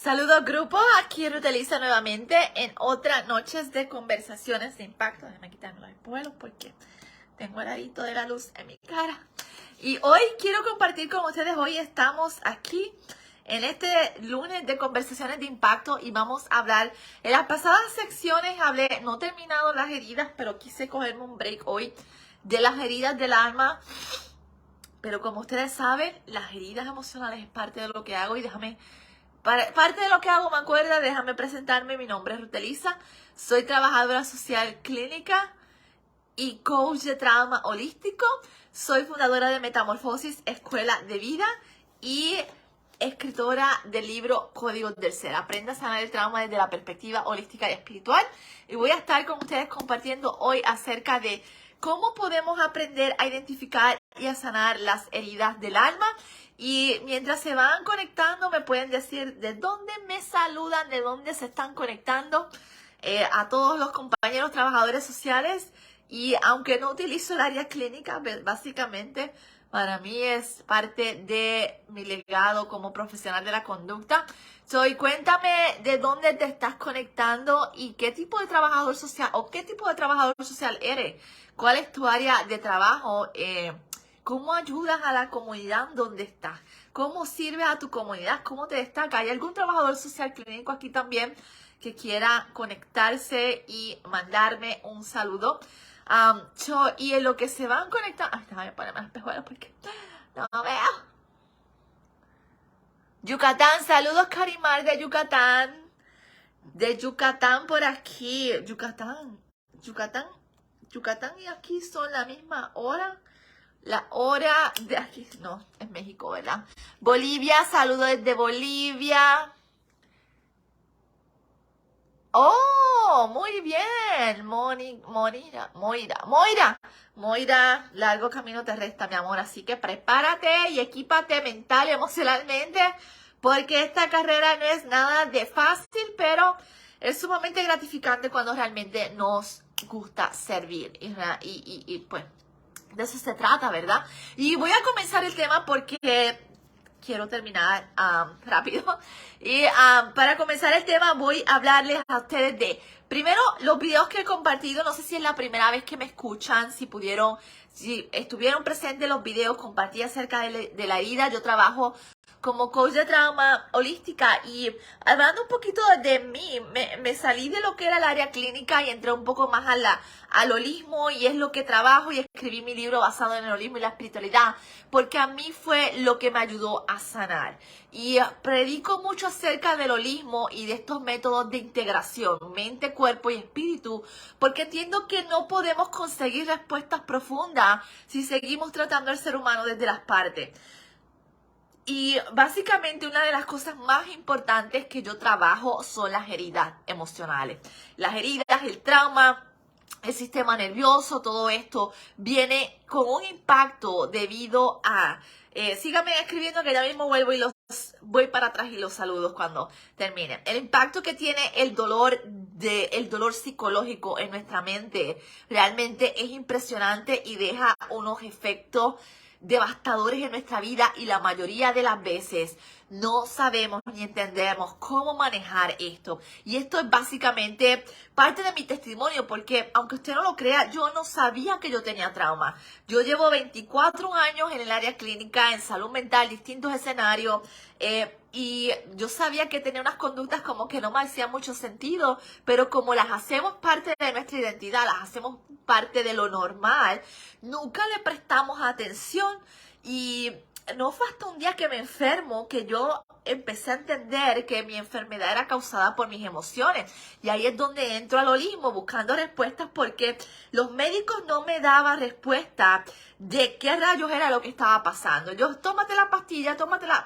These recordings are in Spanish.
Saludos grupo, aquí Ruth Elisa nuevamente en otra noches de conversaciones de impacto. Déjame quitarme los espejuelos porque tengo el arito de la luz en mi cara. Y hoy quiero compartir con ustedes, hoy estamos aquí en este lunes de conversaciones de impacto y vamos a hablar, en las pasadas secciones hablé, no he terminado las heridas, pero quise cogerme un break hoy de las heridas del alma. Pero como ustedes saben, las heridas emocionales es parte de lo que hago y parte de lo que hago, me acuerda, déjame presentarme. Mi nombre es Ruth Elisa, soy trabajadora social clínica y coach de trauma holístico. Soy fundadora de Metamorfosis Escuela de Vida y escritora del libro Códigos del Ser. Aprenda a sanar el trauma desde la perspectiva holística y espiritual. Y voy a estar con ustedes compartiendo hoy acerca de cómo podemos aprender a identificar y a sanar las heridas del alma. Y mientras se van conectando, me pueden decir de dónde me saludan, de dónde se están conectando, a todos los compañeros trabajadores sociales. Y aunque no utilizo el área clínica, básicamente para mí es parte de mi legado como profesional de la conducta. Cuéntame de dónde te estás conectando y qué tipo de trabajador social o qué tipo de trabajador social eres. ¿Cuál es tu área de trabajo? ¿Cómo ayudas a la comunidad donde estás? ¿Cómo sirves a tu comunidad? ¿Cómo te destaca? ¿Hay algún trabajador social clínico aquí también que quiera conectarse y mandarme un saludo? Y en lo que se van conectando... Ay, déjame ponerme los espejuelos porque no veo. Yucatán, saludos Karimar de Yucatán. De Yucatán por aquí. Yucatán y aquí son la misma hora. La hora de aquí, no, es México, ¿verdad? Bolivia, saludos desde Bolivia. ¡Oh! Muy bien. Moira, largo camino te resta, mi amor. Así que prepárate y equípate mental y emocionalmente, porque esta carrera no es nada de fácil, pero es sumamente gratificante cuando realmente nos gusta servir. Y pues, de eso se trata, ¿verdad? Y voy a comenzar el tema porque quiero terminar rápido. Y para comenzar el tema voy a hablarles a ustedes de, primero, los videos que he compartido. No sé si es la primera vez que me escuchan, si estuvieron presentes los videos, compartí acerca de la herida. Yo trabajo como coach de trauma holística y hablando un poquito de mí, me salí de lo que era el área clínica y entré un poco más al holismo, y es lo que trabajo, y escribí mi libro basado en el holismo y la espiritualidad, porque a mí fue lo que me ayudó a sanar. Y predico mucho acerca del holismo y de estos métodos de integración, mente, cuerpo y espíritu, porque entiendo que no podemos conseguir respuestas profundas si seguimos tratando al ser humano desde las partes. Y básicamente una de las cosas más importantes que yo trabajo son las heridas emocionales. Las heridas, el trauma, el sistema nervioso, todo esto viene con un impacto debido a... síganme escribiendo que ya mismo vuelvo y los voy para atrás y los saludos cuando termine. El impacto que tiene el dolor psicológico en nuestra mente realmente es impresionante y deja unos efectos devastadores en nuestra vida, y la mayoría de las veces no sabemos ni entendemos cómo manejar esto. Y esto es básicamente parte de mi testimonio, porque aunque usted no lo crea, yo no sabía que yo tenía trauma. Yo llevo 24 años en el área clínica, en salud mental, distintos escenarios, y yo sabía que tenía unas conductas como que no me hacían mucho sentido, pero como las hacemos parte de nuestra identidad, las hacemos parte de lo normal, nunca le prestamos atención. Y no fue hasta un día que me enfermo que yo empecé a entender que mi enfermedad era causada por mis emociones. Y ahí es donde entro al holismo buscando respuestas, porque los médicos no me daban respuesta de qué rayos era lo que estaba pasando. Yo, tómate la pastilla,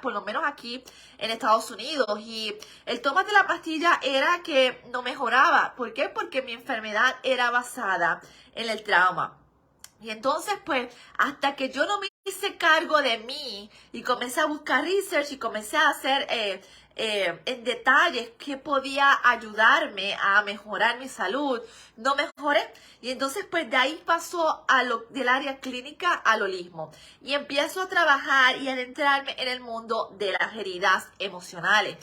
por lo menos aquí en Estados Unidos. Y el tómate la pastilla era que no mejoraba. ¿Por qué? Porque mi enfermedad era basada en el trauma. Y entonces, pues, hasta que yo no me hice cargo de mí y comencé a buscar research y comencé a hacer en detalles qué podía ayudarme a mejorar mi salud, no mejoré. Y entonces, pues, de ahí pasó del área clínica al holismo. Y empiezo a trabajar y a adentrarme en el mundo de las heridas emocionales.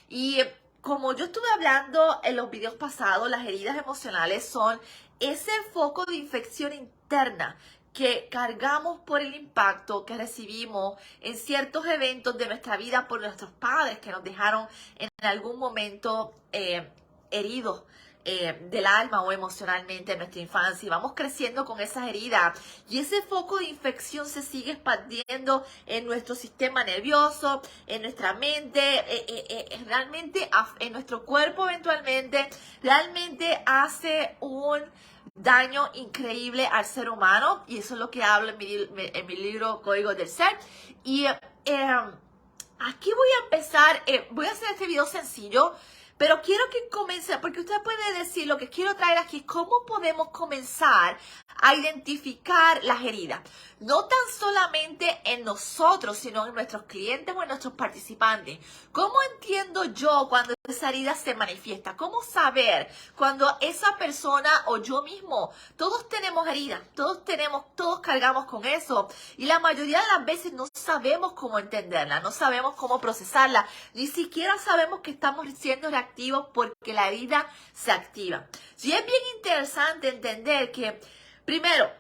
Y como yo estuve hablando en los videos pasados, las heridas emocionales son ese foco de infección interna que cargamos por el impacto que recibimos en ciertos eventos de nuestra vida por nuestros padres que nos dejaron en algún momento heridos del alma o emocionalmente en nuestra infancia, y vamos creciendo con esas heridas y ese foco de infección se sigue expandiendo en nuestro sistema nervioso, en nuestra mente, realmente en nuestro cuerpo eventualmente, realmente hace un daño increíble al ser humano, y eso es lo que hablo en mi libro Código del Ser. Y aquí voy a empezar, voy a hacer este video sencillo, pero quiero que comience, porque usted puede decir, lo que quiero traer aquí es cómo podemos comenzar a identificar las heridas. No tan solamente en nosotros, sino en nuestros clientes o en nuestros participantes. ¿Cómo entiendo yo cuando esa herida se manifiesta? ¿Cómo saber cuando esa persona o yo mismo, todos tenemos heridas, todos cargamos con eso, y la mayoría de las veces no sabemos cómo entenderla, no sabemos cómo procesarla, ni siquiera sabemos que estamos siendo reactivos porque la herida se activa. Sí, es bien interesante entender que, primero,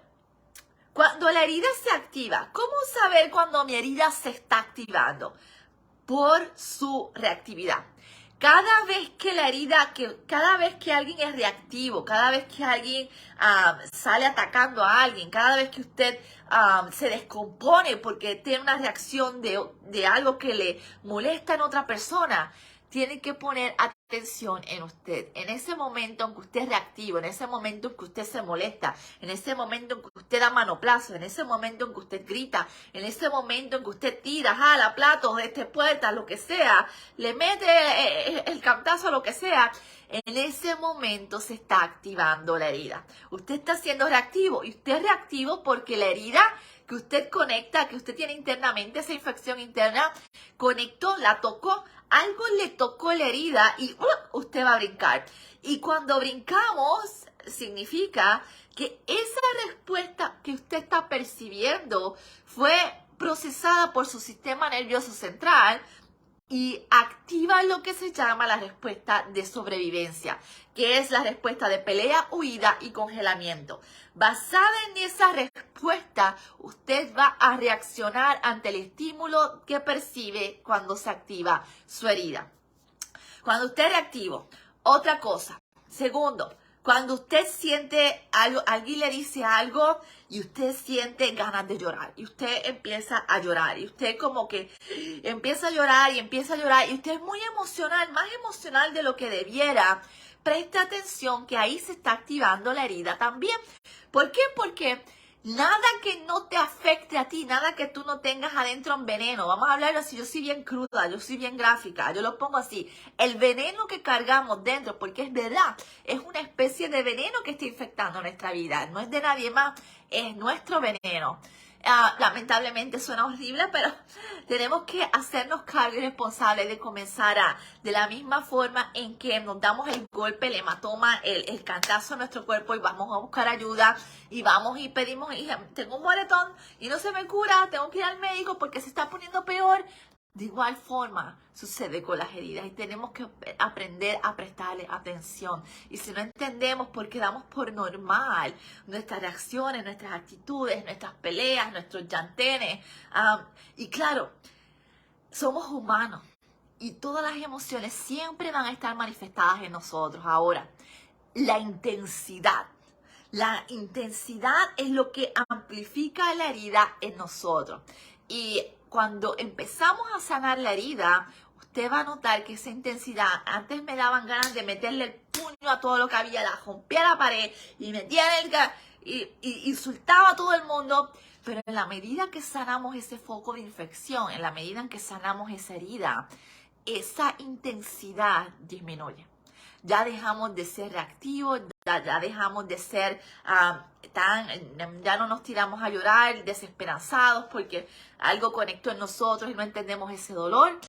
cuando la herida se activa, ¿cómo saber cuando mi herida se está activando? Por su reactividad. Cada vez que alguien es reactivo, cada vez que alguien sale atacando a alguien, cada vez que usted se descompone porque tiene una reacción de algo que le molesta en otra persona, tiene que poner atención en usted. En ese momento en que usted es reactivo, en ese momento en que usted se molesta, en ese momento en que usted da manoplazo, en ese momento en que usted grita, en ese momento en que usted tira, jala, platos, puertas, lo que sea, le mete el cantazo, lo que sea, en ese momento se está activando la herida. Usted está siendo reactivo, y usted es reactivo porque la herida que usted conecta, que usted tiene internamente, esa infección interna, conectó, la tocó, algo le tocó la herida y usted va a brincar. Y cuando brincamos, significa que esa respuesta que usted está percibiendo fue procesada por su sistema nervioso central y activa lo que se llama la respuesta de sobrevivencia, que es la respuesta de pelea, huida y congelamiento. Basada en esa respuesta, usted va a reaccionar ante el estímulo que percibe cuando se activa su herida. Cuando usted es reactivo, otra cosa. Segundo, cuando usted siente algo, alguien le dice algo y usted siente ganas de llorar, y usted empieza a llorar, y usted como que empieza a llorar y empieza a llorar, y usted es muy emocional, más emocional de lo que debiera, presta atención que ahí se está activando la herida también. ¿Por qué? Porque nada que no te afecte a ti, nada que tú no tengas adentro en veneno. Vamos a hablar así, yo soy bien cruda, yo soy bien gráfica, yo lo pongo así. El veneno que cargamos dentro, porque es verdad, es una especie de veneno que está infectando nuestra vida. No es de nadie más, es nuestro veneno. Lamentablemente suena horrible, pero tenemos que hacernos cargo y responsables de comenzar de la misma forma en que nos damos el golpe, el hematoma, el cantazo a nuestro cuerpo, y vamos a buscar ayuda, y vamos y pedimos, y tengo un moretón y no se me cura, tengo que ir al médico porque se está poniendo peor. De igual forma sucede con las heridas, y tenemos que aprender a prestarle atención. Y si no entendemos, porque damos por normal nuestras reacciones, nuestras actitudes, nuestras peleas, nuestros llantenes. Y claro, somos humanos y todas las emociones siempre van a estar manifestadas en nosotros. Ahora, la intensidad es lo que amplifica la herida en nosotros. Y cuando empezamos a sanar la herida, usted va a notar que esa intensidad, antes me daban ganas de meterle el puño a todo lo que había, la rompía la pared y metía y insultaba a todo el mundo. Pero en la medida que sanamos ese foco de infección, en la medida en que sanamos esa herida, esa intensidad disminuye. Ya dejamos de ser reactivos, ya dejamos de ser ya no nos tiramos a llorar desesperanzados porque algo conectó en nosotros y no entendemos ese dolor.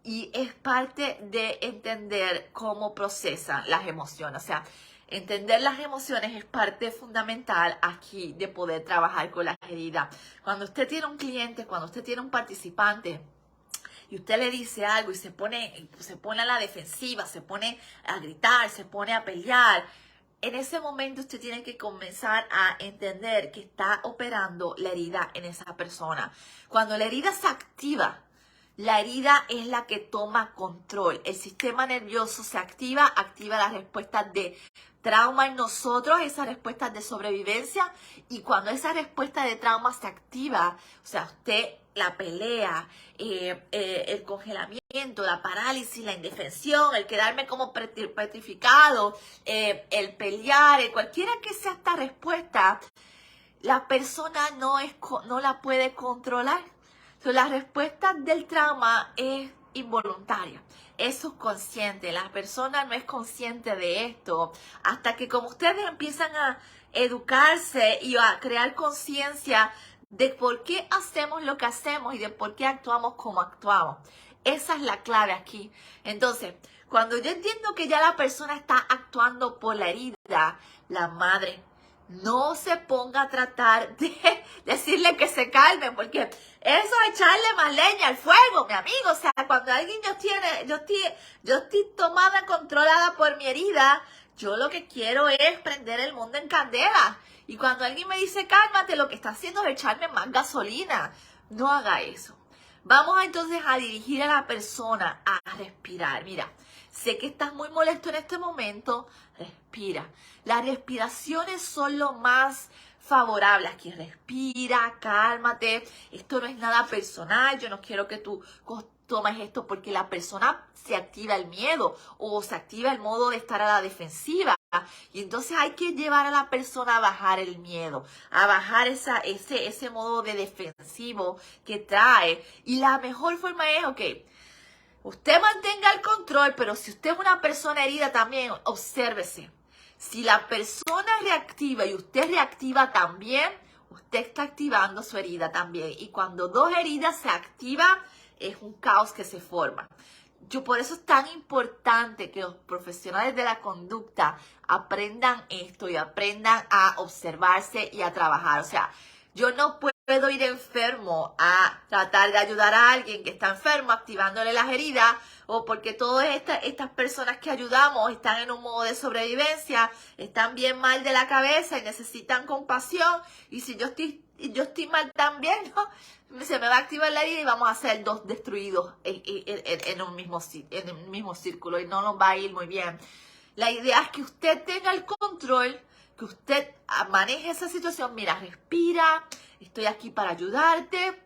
Y es parte de entender cómo procesan las emociones. O sea, entender las emociones es parte fundamental aquí de poder trabajar con las heridas. Cuando usted tiene un cliente, cuando usted tiene un participante y usted le dice algo y se pone a la defensiva, se pone a gritar, se pone a pelear, en ese momento usted tiene que comenzar a entender que está operando la herida en esa persona. Cuando la herida se activa, la herida es la que toma control. El sistema nervioso se activa las respuestas de trauma en nosotros, esas respuestas de sobrevivencia. Y cuando esa respuesta de trauma se activa, o sea, usted la pelea, el congelamiento, la parálisis, la indefensión, el quedarme como petrificado, el pelear, cualquiera que sea esta respuesta, la persona no la puede controlar. So, la respuesta del trauma es involuntaria, es subconsciente. La persona no es consciente de esto hasta que, como ustedes empiezan a educarse y a crear conciencia de por qué hacemos lo que hacemos y de por qué actuamos como actuamos. Esa es la clave aquí. Entonces, cuando yo entiendo que ya la persona está actuando por la herida, la madre no se ponga a tratar de decirle que se calme, porque eso es echarle más leña al fuego, mi amigo. O sea, cuando alguien yo estoy tomada, controlada por mi herida, yo lo que quiero es prender el mundo en candela. Y cuando alguien me dice cálmate, lo que está haciendo es echarme más gasolina. No haga eso. Vamos entonces a dirigir a la persona a respirar. Mira, sé que estás muy molesto en este momento, respira. Las respiraciones son lo más favorable aquí. Respira, cálmate. Esto no es nada personal. Yo no quiero que tú tomes esto porque la persona se activa el miedo o se activa el modo de estar a la defensiva. Y entonces hay que llevar a la persona a bajar el miedo, a bajar ese modo de defensivo que trae. Y la mejor forma es, ok, usted mantenga el control, pero si usted es una persona herida también, obsérvese. Si la persona reactiva y usted reactiva también, usted está activando su herida también. Y cuando dos heridas se activan, es un caos que se forma. Por eso es tan importante que los profesionales de la conducta aprendan esto y aprendan a observarse y a trabajar. O sea, yo no puedo ir enfermo a tratar de ayudar a alguien que está enfermo, activándole las heridas, o porque todas estas personas que ayudamos están en un modo de sobrevivencia, están bien mal de la cabeza y necesitan compasión. Y si yo estoy mal también, ¿no? Se me va a activar la herida y vamos a ser dos destruidos en un mismo círculo y no nos va a ir muy bien. La idea es que usted tenga el control, que usted maneje esa situación. Mira, respira, estoy aquí para ayudarte,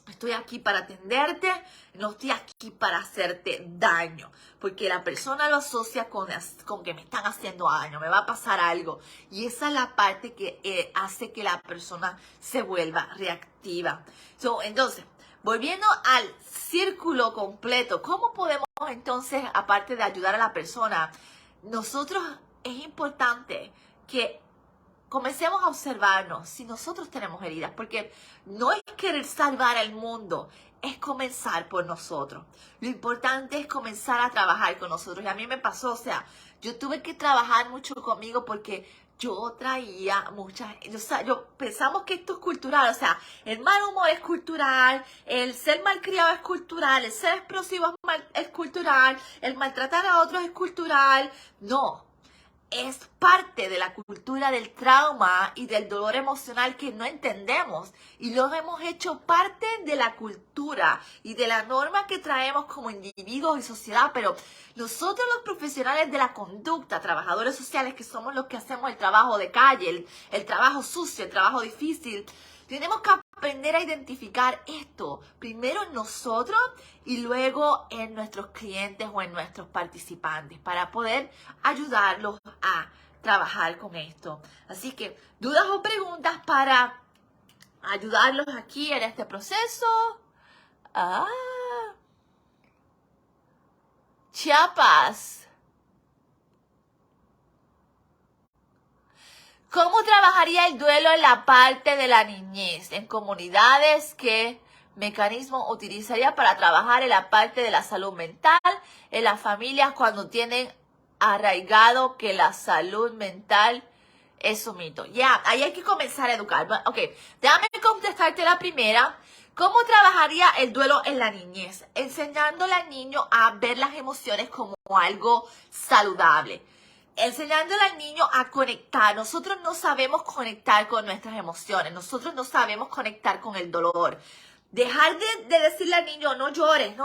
estoy aquí para atenderte, no estoy aquí para hacerte daño, porque la persona lo asocia con que me están haciendo daño, me va a pasar algo. Y esa es la parte que hace que la persona se vuelva reactiva. Entonces, volviendo al círculo completo, ¿cómo podemos entonces, aparte de ayudar a la persona, nosotros es importante que comencemos a observarnos si nosotros tenemos heridas, porque no es querer salvar al mundo, es comenzar por nosotros. Lo importante es comenzar a trabajar con nosotros. Y a mí me pasó, o sea, yo tuve que trabajar mucho conmigo porque yo traía yo pensamos que esto es cultural, o sea, el mal humor es cultural, el ser malcriado es cultural, el ser explosivo es cultural, el maltratar a otros es cultural. No. Es parte de la cultura del trauma y del dolor emocional que no entendemos y lo hemos hecho parte de la cultura y de la norma que traemos como individuos y sociedad, pero nosotros los profesionales de la conducta, trabajadores sociales que somos los que hacemos el trabajo de calle, el trabajo sucio, el trabajo difícil, tenemos que aprender a identificar esto primero en nosotros y luego en nuestros clientes o en nuestros participantes para poder ayudarlos a trabajar con esto. Así que, ¿dudas o preguntas para ayudarlos aquí en este proceso? Chiapas. ¿Cómo trabajaría el duelo en la parte de la niñez? En comunidades, ¿qué mecanismo utilizaría para trabajar en la parte de la salud mental? En las familias cuando tienen arraigado que la salud mental es un mito. Ya, ahí hay que comenzar a educar. Ok, déjame contestarte la primera. ¿Cómo trabajaría el duelo en la niñez? Enseñándole al niño a ver las emociones como algo saludable. Enseñándole al niño a conectar. Nosotros no sabemos conectar con nuestras emociones. Nosotros no sabemos conectar con el dolor. Dejar de decirle al niño, no llores,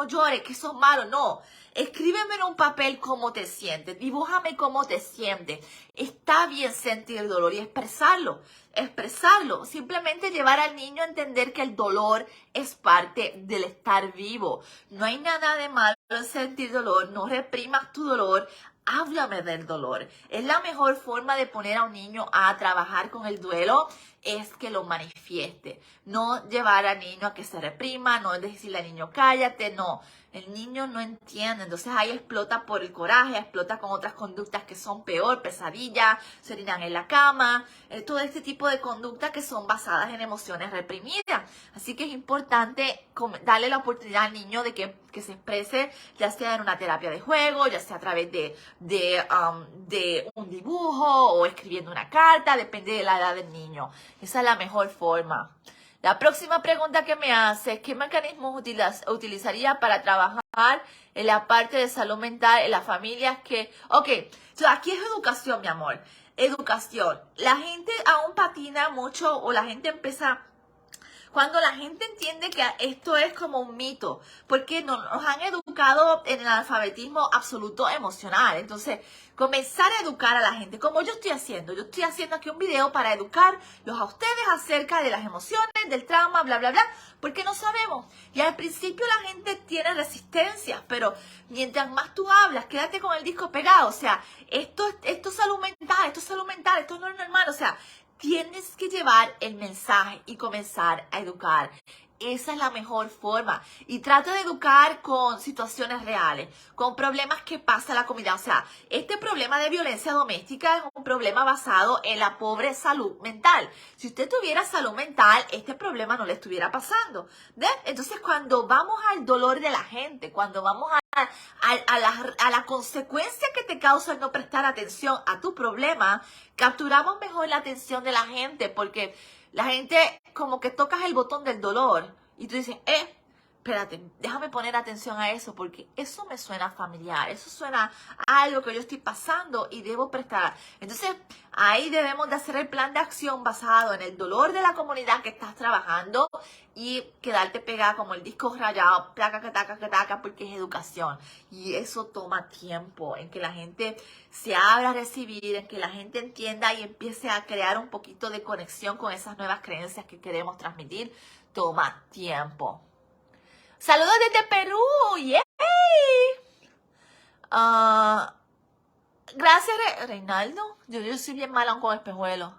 que eso es malo. No. Escríbeme en un papel cómo te sientes. Dibújame cómo te sientes. Está bien sentir dolor y expresarlo. Expresarlo. Simplemente llevar al niño a entender que el dolor es parte del estar vivo. No hay nada de malo en sentir dolor. No reprimas tu dolor. Háblame del dolor. Es la mejor forma de poner a un niño a trabajar con el duelo, es que lo manifieste. No llevar al niño a que se reprima, no decirle al niño cállate, no. El niño no entiende, entonces ahí explota por el coraje, explota con otras conductas que son peor, pesadillas, se orinan en la cama, todo este tipo de conductas que son basadas en emociones reprimidas. Así que es importante darle la oportunidad al niño de que se exprese, ya sea en una terapia de juego, ya sea a través de un dibujo o escribiendo una carta, depende de la edad del niño. Esa es la mejor forma. La próxima pregunta que me hace es ¿qué mecanismos utilizaría para trabajar en la parte de salud mental en las familias que... Ok, aquí es educación, mi amor. Educación. La gente aún patina mucho o la gente empieza... Cuando la gente entiende que esto es como un mito, porque nos han educado en el analfabetismo absoluto emocional. Entonces, comenzar a educar a la gente, como yo estoy haciendo. Yo estoy haciendo aquí un video para educarlos a ustedes acerca de las emociones, del trauma, bla, bla, bla, porque no sabemos. Y al principio la gente tiene resistencias, pero mientras más tú hablas, quédate con el disco pegado. O sea, esto es salud mental, esto no es normal. O sea, tienes que llevar el mensaje y comenzar a educar. Esa es la mejor forma. Y trata de educar con situaciones reales, con problemas que pasa en la comunidad. O sea, este problema de violencia doméstica es un problema basado en la pobre salud mental. Si usted tuviera salud mental, este problema no le estuviera pasando. ¿Ves? Entonces, cuando vamos al dolor de la gente, cuando vamos a la consecuencia que te causa el no prestar atención a tu problema, capturamos mejor la atención de la gente, porque la gente como que tocas el botón del dolor y tú dices, espérate, déjame poner atención a eso porque eso me suena familiar, eso suena a algo que yo estoy pasando y debo prestar. Entonces, ahí debemos de hacer el plan de acción basado en el dolor de la comunidad que estás trabajando y quedarte pegada como el disco rayado, placa, taca, porque es educación. Y eso toma tiempo, en que la gente se abra a recibir, en que la gente entienda y empiece a crear un poquito de conexión con esas nuevas creencias que queremos transmitir. Toma tiempo. Saludos desde Perú, ¡yay! Gracias, Reinaldo. Yo soy bien mala con espejuelos.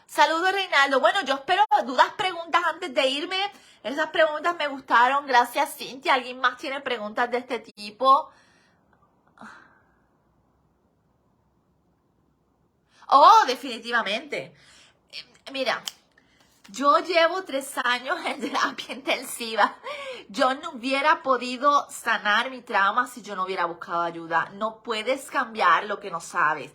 Saludos, Reinaldo. Bueno, yo espero dudas, preguntas antes de irme. Esas preguntas me gustaron. Gracias, Cintia. ¿Alguien más tiene preguntas de este tipo? Oh, definitivamente. Mira, yo llevo 3 años en terapia intensiva. Yo no hubiera podido sanar mi trauma si yo no hubiera buscado ayuda. No puedes cambiar lo que no sabes.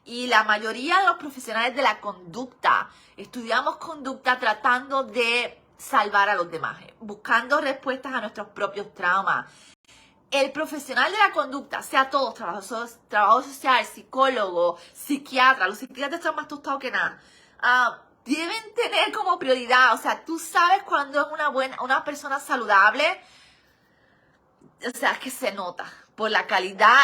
Y la mayoría de los profesionales de la conducta, estudiamos conducta tratando de salvar a los demás, buscando respuestas a nuestros propios traumas. El profesional de la conducta, sea todos, trabajo social, psicólogo, psiquiatra, los psiquiatras están más tostados que nada, deben tener como prioridad, o sea, tú sabes cuando es una persona saludable, o sea, es que se nota por la calidad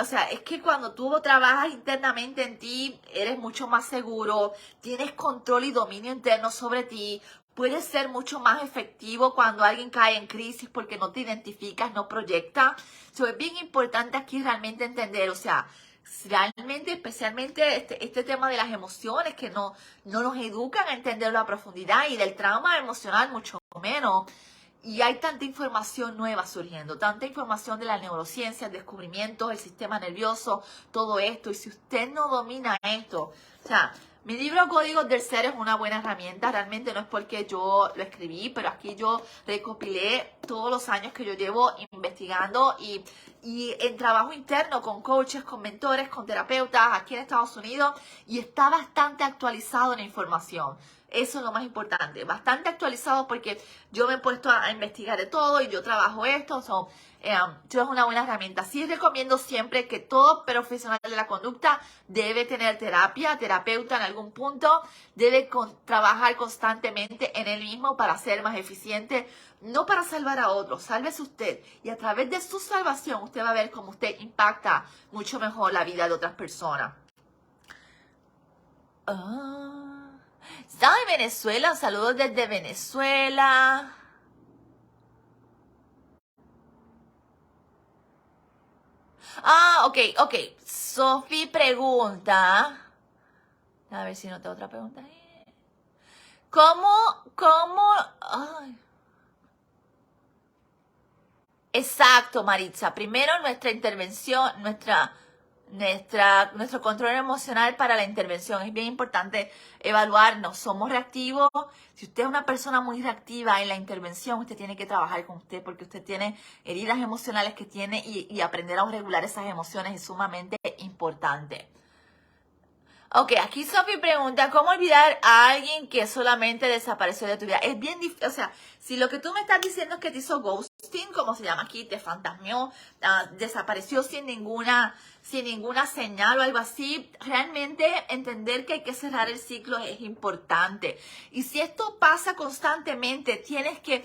o sea, es que cuando tú trabajas internamente en ti, eres mucho más seguro, tienes control y dominio interno sobre ti, puedes ser mucho más efectivo cuando alguien cae en crisis porque no te identificas, no proyectas. Es bien importante aquí realmente entender, o sea, realmente, especialmente este tema de las emociones que no nos educan a entenderlo a profundidad y del trauma emocional mucho menos. Y hay tanta información nueva surgiendo, tanta información de la neurociencia, descubrimientos, el sistema nervioso, todo esto. Y si usted no domina esto, o sea, mi libro Códigos del Ser es una buena herramienta. Realmente no es porque yo lo escribí, pero aquí yo recopilé todos los años que yo llevo investigando y en trabajo interno con coaches, con mentores, con terapeutas aquí en Estados Unidos. Y está bastante actualizado en la información. Eso es lo más importante. Bastante actualizado porque yo me he puesto a investigar de todo y yo trabajo esto. Yo es una buena herramienta. Sí recomiendo siempre que todo profesional de la conducta debe tener terapeuta en algún punto. Debe trabajar constantemente en él mismo para ser más eficiente. No para salvar a otros. Sálvese usted. Y a través de su salvación usted va a ver cómo usted impacta mucho mejor la vida de otras personas. Estaba en Venezuela, saludos desde Venezuela. Ok. Sofi pregunta. A ver si no tengo otra pregunta. ¿Cómo? Ay. Exacto, Maritza. Primero nuestra intervención, nuestro control emocional para la intervención. Es bien importante evaluarnos. ¿Somos reactivos? Si usted es una persona muy reactiva en la intervención, usted tiene que trabajar con usted porque usted tiene heridas emocionales que tiene y aprender a regular esas emociones es sumamente importante. Ok, aquí Sophie pregunta, ¿cómo olvidar a alguien que solamente desapareció de tu vida? Es bien difícil, o sea, si lo que tú me estás diciendo es que te hizo ghosting, como se llama aquí, te fantasmeó, desapareció sin ninguna señal o algo así, realmente entender que hay que cerrar el ciclo es importante. Y si esto pasa constantemente, tienes que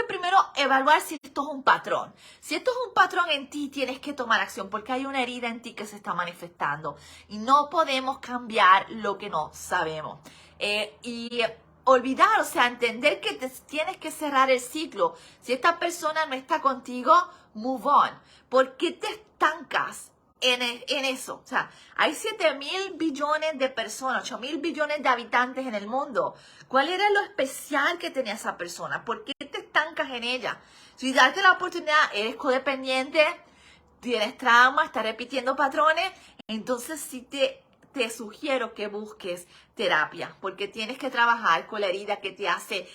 primero evaluar si esto es un patrón. Si esto es un patrón en ti, tienes que tomar acción porque hay una herida en ti que se está manifestando y no podemos cambiar lo que no sabemos. Y olvidar, o sea, entender que tienes que cerrar el ciclo. Si esta persona no está contigo, move on. ¿Por qué te estancas en eso? O sea, hay 7.000 billones de personas, 8.000 billones de habitantes en el mundo. ¿Cuál era lo especial que tenía esa persona? ¿Por qué te estancas en ella? Si darte la oportunidad, eres codependiente, tienes trauma, estás repitiendo patrones, entonces sí te sugiero que busques terapia, porque tienes que trabajar con la herida que te hace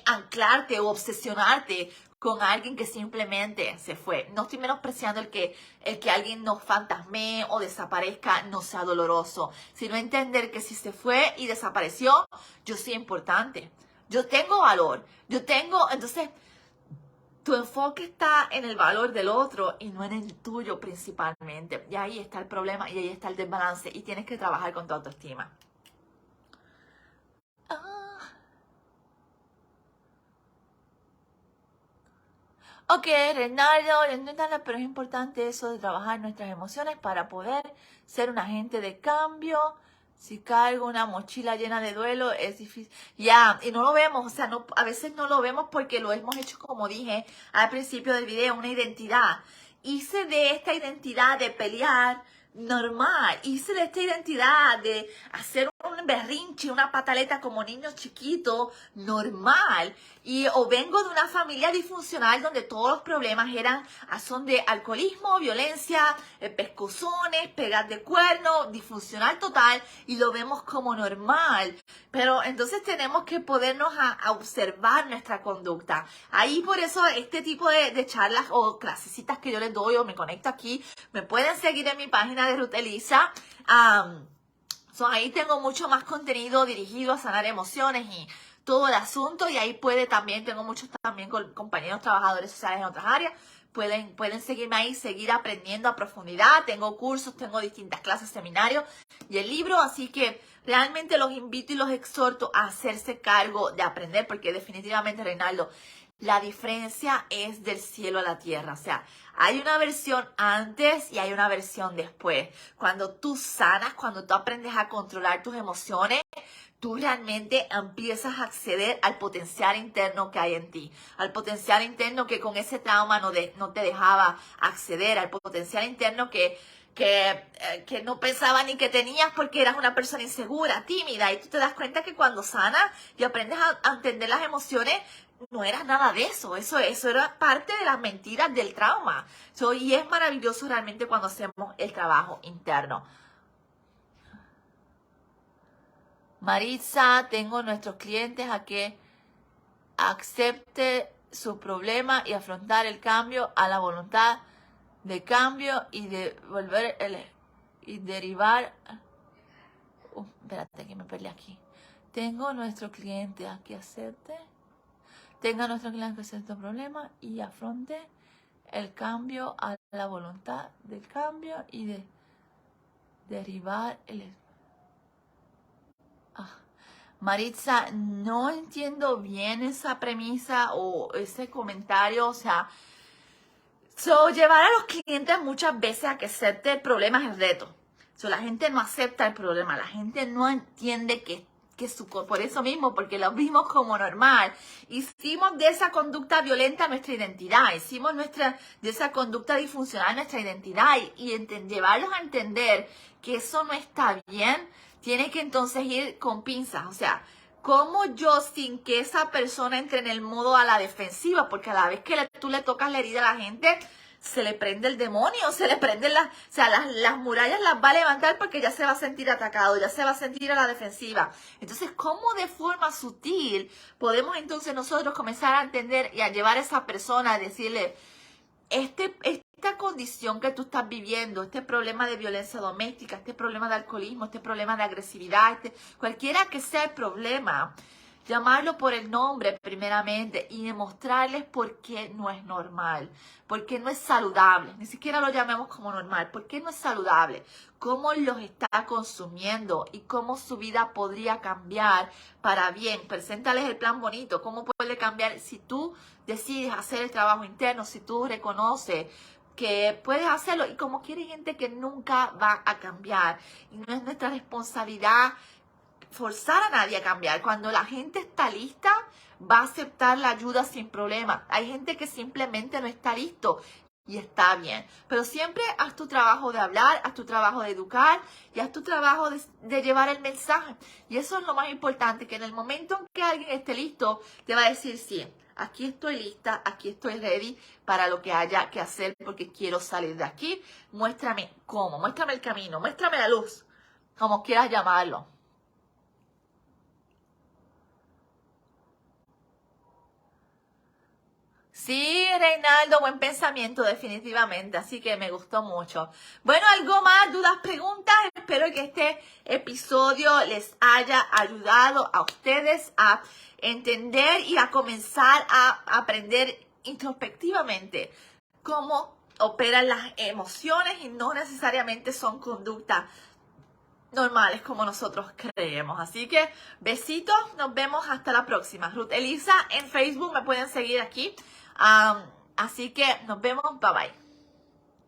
anclarte o obsesionarte con alguien que simplemente se fue. No estoy menospreciando el que alguien nos fantasmee o desaparezca no sea doloroso, sino entender que si se fue y desapareció, yo soy importante. Yo tengo valor. Entonces, tu enfoque está en el valor del otro y no en el tuyo principalmente. Y ahí está el problema y ahí está el desbalance y tienes que trabajar con tu autoestima. Ok, Renaldo, entiéndala, pero es importante eso de trabajar nuestras emociones para poder ser un agente de cambio. Si cargo una mochila llena de duelo, es difícil. Ya, y no lo vemos, o sea, no, a veces no lo vemos porque lo hemos hecho, como dije al principio del video, una identidad. Hice de esta identidad de pelear normal, hice de esta identidad de hacer un berrinche, una pataleta como niño chiquito normal. O vengo de una familia disfuncional donde todos los problemas son de alcoholismo, violencia, pescozones, pegar de cuerno, disfuncional total, y lo vemos como normal. Pero entonces tenemos que podernos a observar nuestra conducta. Ahí por eso este tipo de charlas o clasecitas que yo les doy o me conecto aquí, me pueden seguir en mi página de Ruth Elisa. Ahí tengo mucho más contenido dirigido a sanar emociones y todo el asunto, y ahí tengo muchos también compañeros trabajadores sociales en otras áreas, pueden seguirme ahí, seguir aprendiendo a profundidad, tengo cursos, tengo distintas clases, seminarios y el libro, así que realmente los invito y los exhorto a hacerse cargo de aprender, porque definitivamente, Reinaldo, la diferencia es del cielo a la tierra. O sea, hay una versión antes y hay una versión después. Cuando tú sanas, cuando tú aprendes a controlar tus emociones, tú realmente empiezas a acceder al potencial interno que hay en ti. Al potencial interno que con ese trauma no te dejaba acceder. Al potencial interno que no pensaba ni que tenías porque eras una persona insegura, tímida. Y tú te das cuenta que cuando sanas y aprendes a entender las emociones, no eras nada de eso. Eso era parte de las mentiras del trauma. Y es maravilloso realmente cuando hacemos el trabajo interno. Maritza, tengo nuestros clientes a que acepte su problema y afrontar el cambio a la voluntad de cambio y de y derivar. Espérate que me perdí aquí. Tengo nuestro cliente a que acepte. Tenga nuestro cliente que acepte el problema y afronte el cambio a la voluntad del cambio y de derivar el... Maritza, no entiendo bien esa premisa o ese comentario, o sea, llevar a los clientes muchas veces a que acepte el problema es el reto. La gente no acepta el problema, la gente no entiende que por eso mismo, porque lo vimos como normal. Hicimos de esa conducta violenta nuestra identidad, hicimos de esa conducta disfuncional nuestra identidad y llevarlos a entender que eso no está bien, tiene que entonces ir con pinzas, o sea, ¿cómo yo sin que esa persona entre en el modo a la defensiva? Porque a la vez que tú le tocas la herida a la gente, se le prende el demonio, se le prenden las murallas las va a levantar porque ya se va a sentir atacado, ya se va a sentir a la defensiva. Entonces, ¿cómo de forma sutil podemos entonces nosotros comenzar a entender y a llevar a esa persona a decirle, esta condición que tú estás viviendo, este problema de violencia doméstica, este problema de alcoholismo, este problema de agresividad, cualquiera que sea el problema, llamarlo por el nombre primeramente y demostrarles por qué no es normal, por qué no es saludable, ni siquiera lo llamemos como normal, por qué no es saludable, cómo los está consumiendo y cómo su vida podría cambiar para bien. Preséntales el plan bonito, cómo puede cambiar si tú decides hacer el trabajo interno, si tú reconoces que puedes hacerlo y como quiere gente que nunca va a cambiar y no es nuestra responsabilidad forzar a nadie a cambiar. Cuando la gente está lista, va a aceptar la ayuda sin problema. Hay gente que simplemente no está listo y está bien. Pero siempre haz tu trabajo de hablar, haz tu trabajo de educar y haz tu trabajo de llevar el mensaje. Y eso es lo más importante, que en el momento en que alguien esté listo, te va a decir, sí, aquí estoy lista, aquí estoy ready para lo que haya que hacer porque quiero salir de aquí. Muéstrame cómo, muéstrame el camino, muéstrame la luz, como quieras llamarlo. Sí, Reinaldo, buen pensamiento, definitivamente, así que me gustó mucho. Bueno, ¿algo más? ¿Dudas, preguntas? Espero que este episodio les haya ayudado a ustedes a entender y a comenzar a aprender introspectivamente cómo operan las emociones y no necesariamente son conductas normales como nosotros creemos. Así que besitos, nos vemos hasta la próxima. Ruth Elisa en Facebook, me pueden seguir aquí. Así que nos vemos, bye bye.